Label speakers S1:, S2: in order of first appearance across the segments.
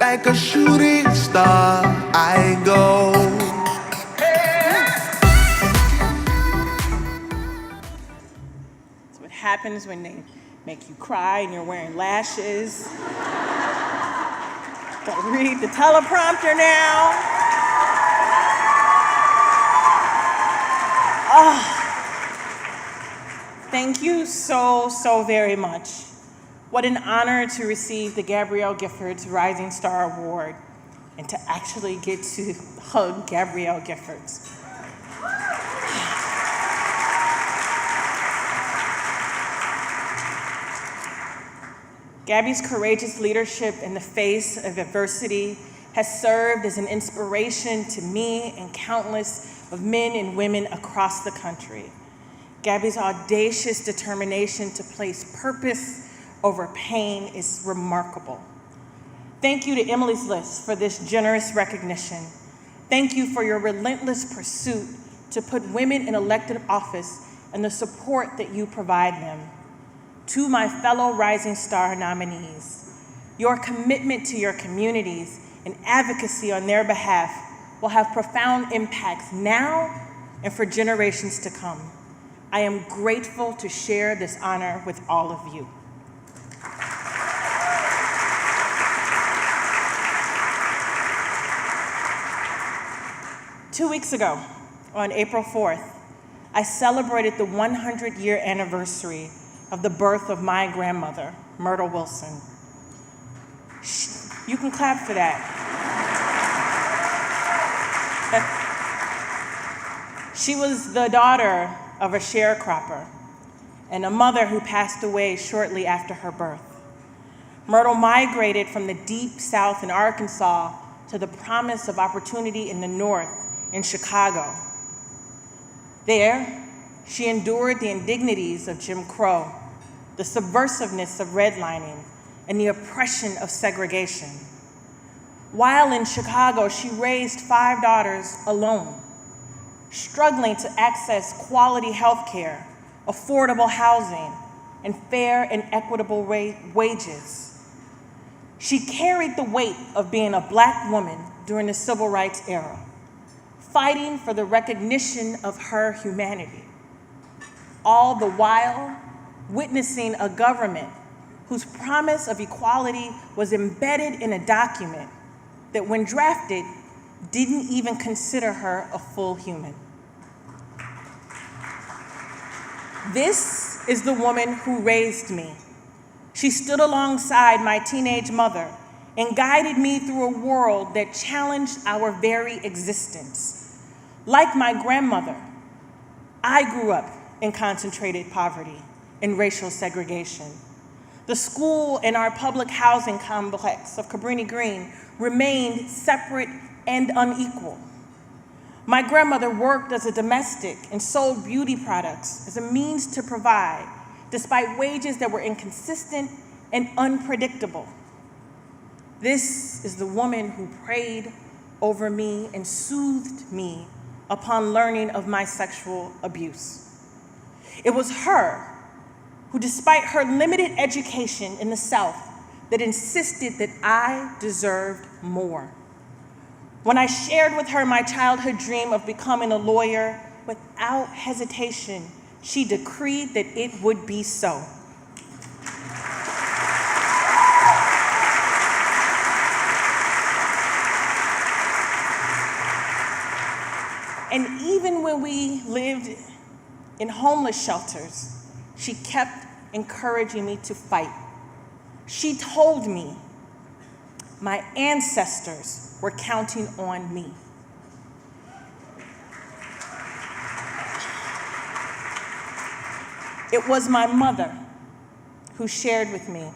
S1: Like a shooting star, I go.
S2: That's what happens when they make you cry and you're wearing lashes. Gotta read the teleprompter now. Thank you so very much. What an honor to receive the Gabrielle Giffords Rising Star Award and to actually get to hug Gabrielle Giffords. Gabby's courageous leadership in the face of adversity has served as an inspiration to me and countless of men and women across the country. Gabby's audacious determination to place purpose over pain is remarkable. Thank you to Emily's List for this generous recognition. Thank you for your relentless pursuit to put women in elected office and the support that you provide them. To my fellow Rising Star nominees, your commitment to your communities and advocacy on their behalf will have profound impacts now and for generations to come. I am grateful to share this honor with all of you. Two weeks ago, on April 4th, I celebrated the 100-year anniversary of the birth of my grandmother, Myrtle Wilson. You can clap for that. She was the daughter of a sharecropper and a mother who passed away shortly after her birth. Myrtle migrated from the deep South in Arkansas to the promise of opportunity in the North in Chicago. There, she endured the indignities of Jim Crow, the subversiveness of redlining, and the oppression of segregation. While in Chicago, she raised 5 daughters alone, struggling to access quality health care, affordable housing, and fair and equitable wages. She carried the weight of being a Black woman during the Civil Rights era, fighting for the recognition of her humanity, all the while witnessing a government whose promise of equality was embedded in a document that, when drafted, didn't even consider her a full human. This is the woman who raised me. She stood alongside my teenage mother and guided me through a world that challenged our very existence. Like my grandmother, I grew up in concentrated poverty and racial segregation. The school and our public housing complex of Cabrini Green remained separate and unequal. My grandmother worked as a domestic and sold beauty products as a means to provide, despite wages that were inconsistent and unpredictable. This is the woman who prayed over me and soothed me upon learning of my sexual abuse. It was her who, despite her limited education in the South, that insisted that I deserved more. When I shared with her my childhood dream of becoming a lawyer, without hesitation, she decreed that it would be so. And even when we lived in homeless shelters, she kept encouraging me to fight. She told me my ancestors were counting on me. It was my mother who shared with me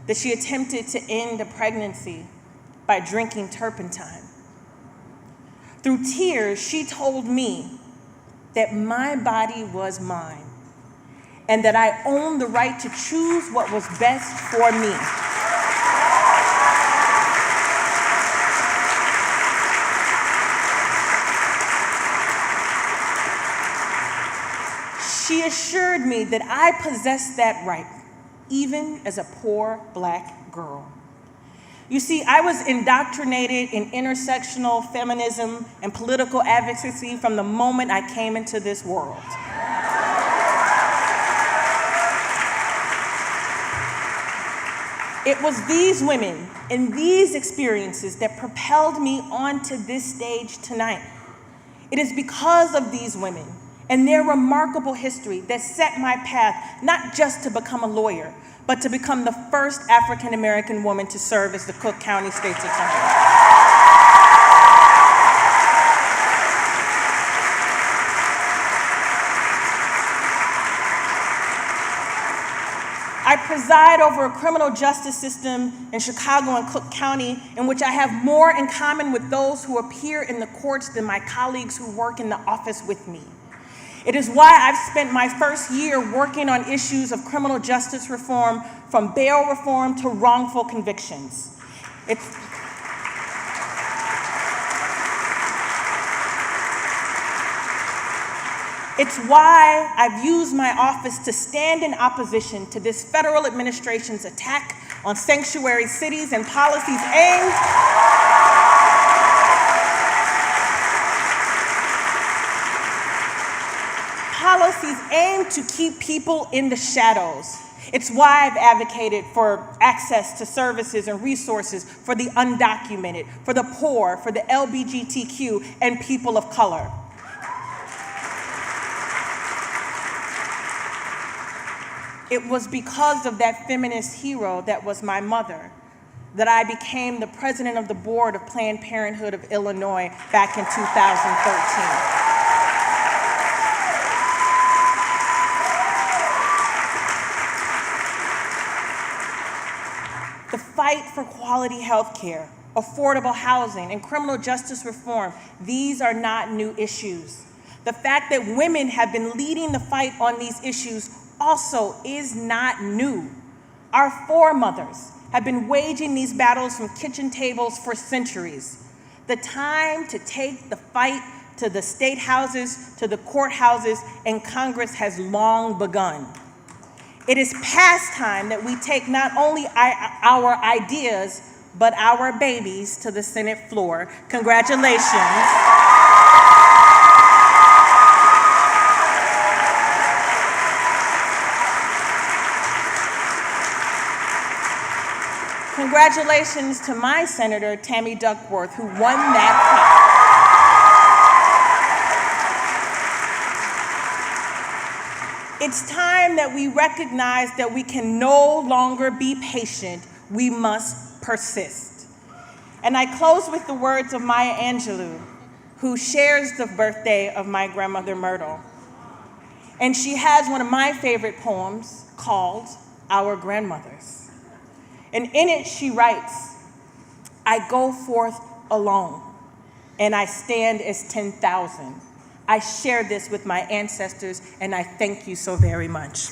S2: that she attempted to end a pregnancy by drinking turpentine. Through tears, she told me that my body was mine and that I owned the right to choose what was best for me. She assured me that I possessed that right, even as a poor Black girl. You see, I was indoctrinated in intersectional feminism and political advocacy from the moment I came into this world. It was these women and these experiences that propelled me onto this stage tonight. It is because of these women and their remarkable history that set my path not just to become a lawyer, but to become the first African-American woman to serve as the Cook County State's Attorney. I preside over a criminal justice system in Chicago and Cook County in which I have more in common with those who appear in the courts than my colleagues who work in the office with me. It is why I've spent my first year working on issues of criminal justice reform, from bail reform to wrongful convictions. It's why I've used my office to stand in opposition to this federal administration's attack on sanctuary cities and policies aimed to keep people in the shadows. It's why I've advocated for access to services and resources for the undocumented, for the poor, for the LGBTQ, and people of color. It was because of that feminist hero that was my mother that I became the president of the board of Planned Parenthood of Illinois back in 2013. The fight for quality health care, affordable housing, and criminal justice reform, these are not new issues. The fact that women have been leading the fight on these issues also is not new. Our foremothers have been waging these battles from kitchen tables for centuries. The time to take the fight to the state houses, to the courthouses, and Congress has long begun. It is past time that we take not only our ideas, but our babies to the Senate floor. Congratulations. Congratulations to my Senator, Tammy Duckworth, who won that fight. It's time that we recognize that we can no longer be patient. We must persist. And I close with the words of Maya Angelou, who shares the birthday of my grandmother Myrtle. And she has one of my favorite poems called Our Grandmothers. And in it she writes, I go forth alone, and I stand as 10,000. I share this with my ancestors, and I thank you so very much.